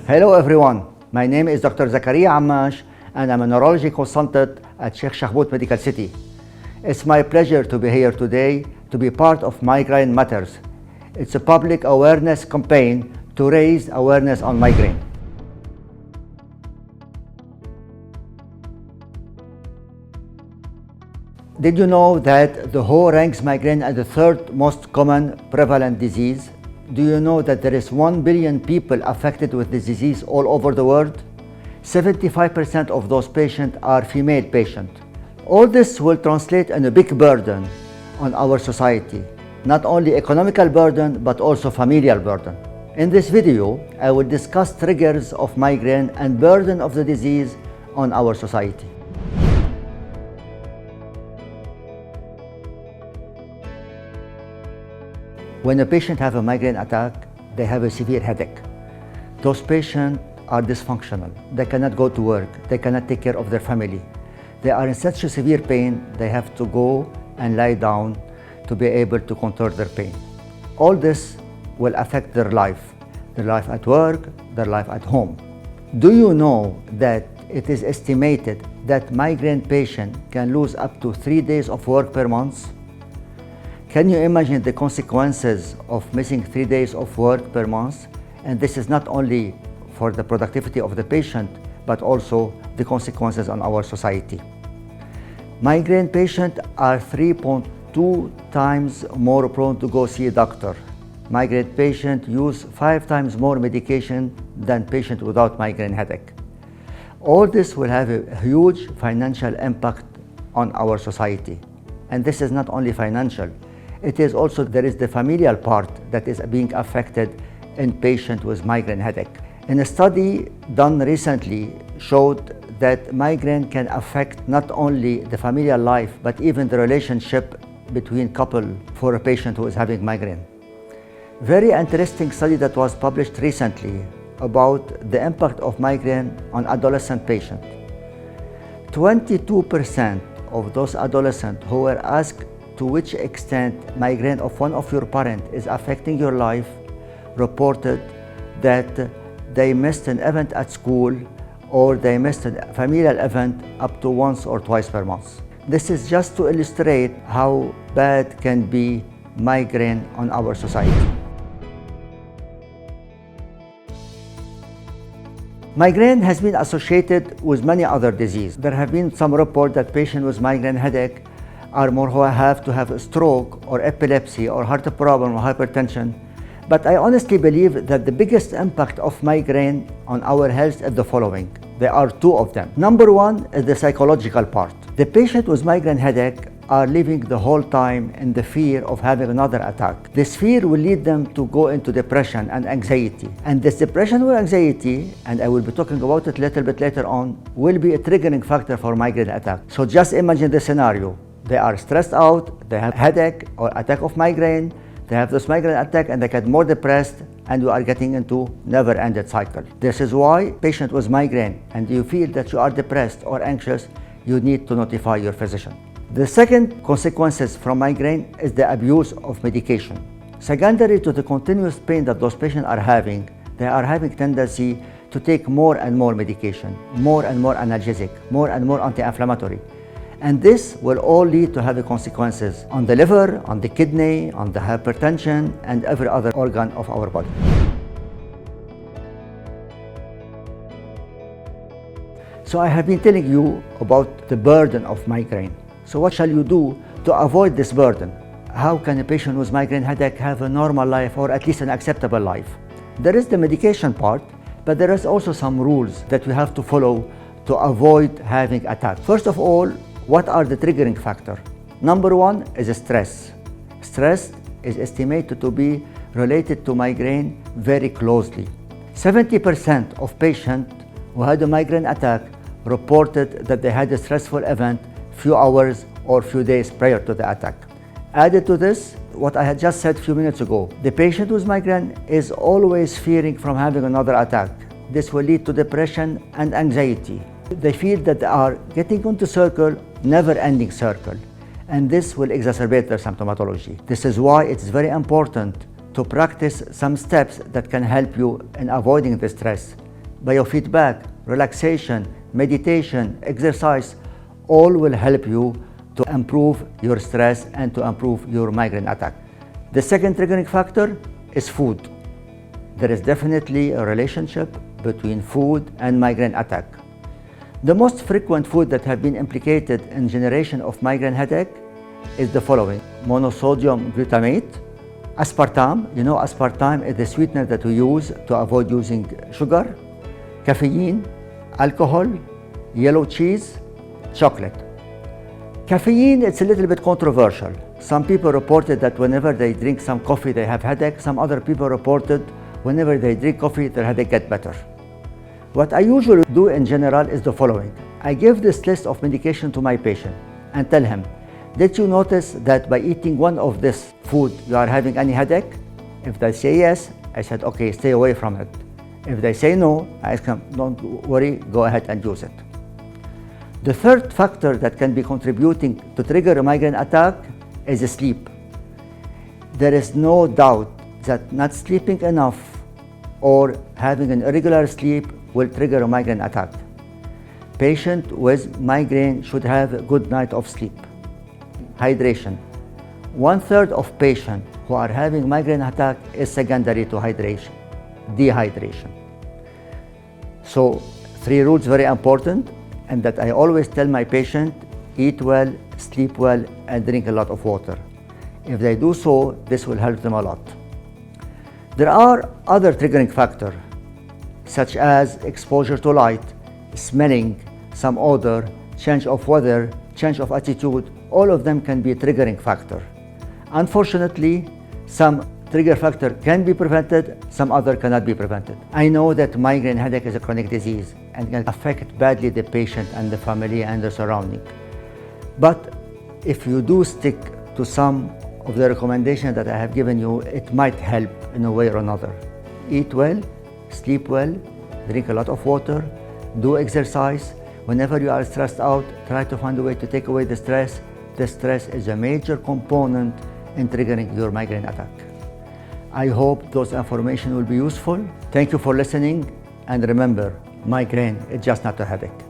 Hello everyone, my name is Dr. Zakaria Ammache and I'm a neurology consultant at Sheikh Shakhbout Medical City. It's my pleasure to be here today to be part of Migraine Matters. It's a public awareness campaign to raise awareness on migraine. Did you know that the WHO ranks migraine as the third most common prevalent disease? Do you know that there is 1 billion people affected with this disease all over the world? 75% of those patients are female patients. All this will translate in a big burden on our society. Not only economical burden, but also familial burden. In this video, I will discuss triggers of migraine and burden of the disease on our society. When a patient has a migraine attack, they have a severe headache. Those patients are dysfunctional. They cannot go to work. They cannot take care of their family. They are in such a severe pain, they have to go and lie down to be able to control their pain. All this will affect their life at work, their life at home. Do you know that it is estimated that migraine patient can lose up to 3 days of work per month? Can you imagine the consequences of missing 3 days of work per month? And this is not only for the productivity of the patient, but also the consequences on our society. Migraine patients are 3.2 times more prone to go see a doctor. Migraine patients use 5 times more medication than patients without migraine headache. All this will have a huge financial impact on our society. And this is not only financial. It is also, there is the familial part that is being affected in patients with migraine headache. And a study done recently showed that migraine can affect not only the familial life, but even the relationship between couple for a patient who is having migraine. Very interesting study that was published recently about the impact of migraine on adolescent patients. 22% of those adolescents who were asked to which extent migraine of one of your parents is affecting your life reported that they missed an event at school or they missed a familial event up to once or twice per month. This is just to illustrate how bad can be migraine on our society. Migraine has been associated with many other diseases. There have been some reports that patients with migraine headache are more who have to have a stroke or epilepsy or heart problem or hypertension. But I honestly believe that the biggest impact of migraine on our health is the following. There are 2 of them. Number 1 is the psychological part. The patient with migraine headache are living the whole time in the fear of having another attack. This fear will lead them to go into depression and anxiety. And this depression or anxiety, and I will be talking about it a little bit later on, will be a triggering factor for migraine attack. So just imagine the scenario. They are stressed out, they have headache or attack of migraine, they have this migraine attack and they get more depressed, and you are getting into never-ending cycle. This is why patient with migraine and you feel that you are depressed or anxious, you need to notify your physician. The second consequences from migraine is the abuse of medication. Secondary to the continuous pain that those patients are having, they are having tendency to take more and more medication, more and more analgesic, more and more anti-inflammatory. And this will all lead to having consequences on the liver, on the kidney, on the hypertension, and every other organ of our body. So I have been telling you about the burden of migraine. So what shall you do to avoid this burden? How can a patient with migraine headache have a normal life or at least an acceptable life? There is the medication part, but there is also some rules that we have to follow to avoid having attacks. First of all, what are the triggering factors? Number 1 is stress. Stress is estimated to be related to migraine very closely. 70% of patients who had a migraine attack reported that they had a stressful event few hours or few days prior to the attack. Added to this, what I had just said a few minutes ago, the patient with migraine is always fearing from having another attack. This will lead to depression and anxiety. They feel that they are getting into circle, never-ending circle, and this will exacerbate their symptomatology. This is why it's very important to practice some steps that can help you in avoiding the stress. biofeedback, relaxation, meditation, exercise, all will help you to improve your stress and to improve your migraine attack. The second triggering factor is food. There is definitely a relationship between food and migraine attack. The most frequent food that have been implicated in generation of migraine headache is the following: monosodium glutamate, aspartame. You know, aspartame is the sweetener that we use to avoid using sugar, caffeine, alcohol, yellow cheese, chocolate. Caffeine, it's a little bit controversial. Some people reported that whenever they drink some coffee, they have headache. Some other people reported whenever they drink coffee, their headache gets better. What I usually do in general is the following. I give this list of medication to my patient and tell him, did you notice that by eating one of this food, you are having any headache? If they say yes, I said, okay, stay away from it. If they say no, I ask them, don't worry, go ahead and use it. The third factor that can be contributing to trigger a migraine attack is sleep. There is no doubt that not sleeping enough or having an irregular sleep will trigger a migraine attack. Patient with migraine should have a good night of sleep. Hydration. 1/3 of patients who are having migraine attack is secondary to dehydration. So 3 rules very important, and that I always tell my patient: eat well, sleep well, and drink a lot of water. If they do so, this will help them a lot. There are other triggering factors, such as exposure to light, smelling, some odor, change of weather, change of attitude. All of them can be a triggering factor. Unfortunately, some trigger factor can be prevented, some other cannot be prevented. I know that migraine headache is a chronic disease and can affect badly the patient and the family and the surrounding. But if you do stick to some of the recommendations that I have given you, it might help in a way or another. Eat well, sleep well, drink a lot of water, do exercise. Whenever you are stressed out, try to find a way to take away the stress. The stress is a major component in triggering your migraine attack. I hope those information will be useful. Thank you for listening, and remember, migraine is just not a headache.